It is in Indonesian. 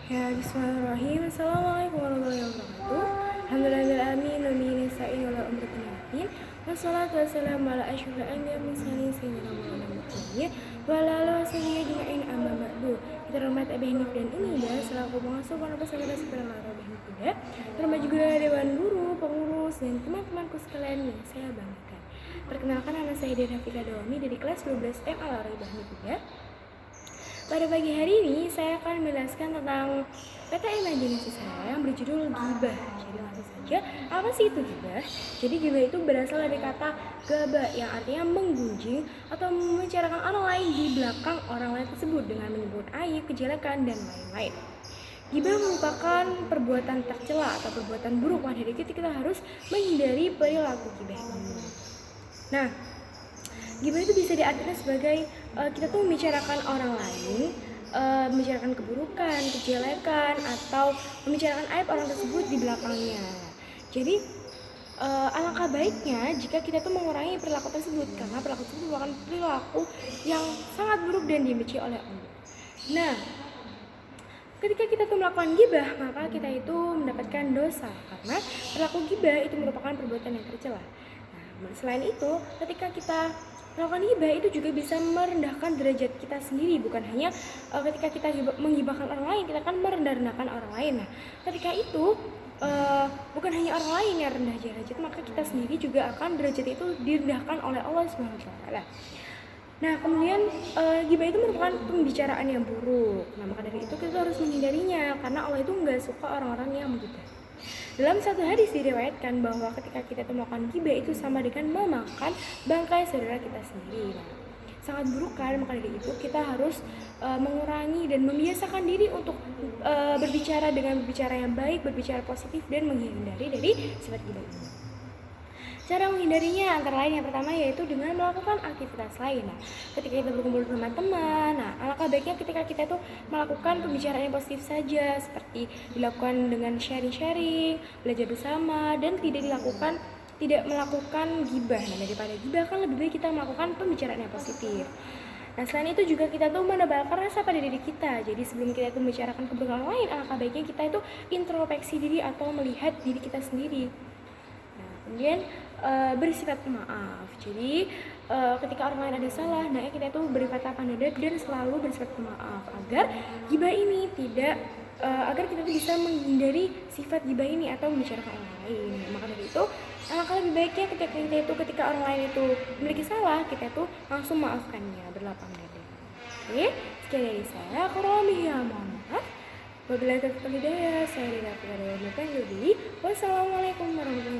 Ya, bismillahirrahmanirrahim. Assalamualaikum warahmatullahi wabarakatuh. Alhamdulillahirrahmanirrahim. Nabi nista'in wala umrutinatin. Wassalatu wassalamu ala asyrafil anbiya mursalin sayyidina Muhammad wa ala alihi washabihi ajma'in amma ba'du. Kita hormat Abi Hanif dan Unida selaku pengasuh pondok pesantren Sekolah Arabi Hidayah. Terima juga dewan guru, pengurus dan teman-temanku sekalian yang saya banggakan. Perkenalkan, nama saya Dena Fika Dawami dari kelas 12 M Al-Arabi Hidayah. Pada pagi hari ini saya akan menjelaskan tentang peta imajinasi saya yang berjudul gibah. Jadi langsung saja, apa sih itu gibah? Jadi gibah itu berasal dari kata gaba yang artinya menggunjing atau membicarakan orang lain di belakang orang lain tersebut dengan menyebut aib, kejelekan, dan lain-lain. Gibah merupakan perbuatan tercela atau perbuatan buruk, jadi kita harus menghindari perilaku gibah ini. Nah, gibah itu bisa diartikan sebagai kita tuh membicarakan orang lain, membicarakan keburukan, kejelekan, atau membicarakan aib orang tersebut di belakangnya. Jadi alangkah baiknya jika kita tuh mengurangi perilaku tersebut, karena perilaku tersebut merupakan perilaku yang sangat buruk dan dibenci oleh Allah. Nah, ketika kita tuh melakukan gibah, maka kita itu mendapatkan dosa, karena perilaku gibah itu merupakan perbuatan yang tercela. Nah, selain itu, ketika kita melakukan gibah itu juga bisa merendahkan derajat kita sendiri, bukan hanya ketika kita menggibahkan orang lain, kita kan merendahkan orang lain. Nah, ketika itu bukan hanya orang lain yang rendah derajat, maka kita sendiri juga akan derajat itu direndahkan oleh Allah SWT. Nah, kemudian gibah itu merupakan pembicaraan yang buruk. Nah, maka dari itu kita harus menghindarinya, karena Allah itu nggak suka orang-orang yang menggibah. Dalam satu hadis diriwayatkan bahwa ketika kita melakukan gibah itu sama dengan memakan bangkai saudara kita sendiri. Nah, sangat buruk kan, maka dari itu kita harus mengurangi dan membiasakan diri untuk berbicara dengan berbicara yang baik, berbicara positif, dan menghindari dari sifat gibah ini. Cara menghindarinya antara lain yang pertama yaitu dengan melakukan aktivitas lain. Nah, ketika kita berkumpul dengan teman, alangkah baiknya ketika kita tuh melakukan pembicaraan yang positif saja, seperti dilakukan dengan sharing-sharing, belajar bersama, dan tidak melakukan gibah. Nah, daripada gibah kan lebih baik kita melakukan pembicaraan yang positif. Nah, selain itu juga kita tuh menebalkan rasa pada diri kita. Jadi sebelum kita itu membicarakan keburukan orang lain, alangkah baiknya kita itu introspeksi diri atau melihat diri kita sendiri. Kemudian bersifat pemaaf. Jadi ketika orang lain ada salah, nah kita itu berkata pandai dan selalu bersifat pemaaf agar gibah ini tidak agar kita tuh bisa menghindari sifat gibah ini atau membicarakan orang lain. Maka dari itu alangkah lebih baiknya ketika orang lain itu memiliki salah, kita itu langsung maafkannya berlapang dada. Oke, sekian dari saya. Kurang lebihnya mohon maaf. Wabillahi taufiq wal hidayah. Saya Dina Fika Dawami. Wassalamualaikum warahmatullahi wabarakatuh.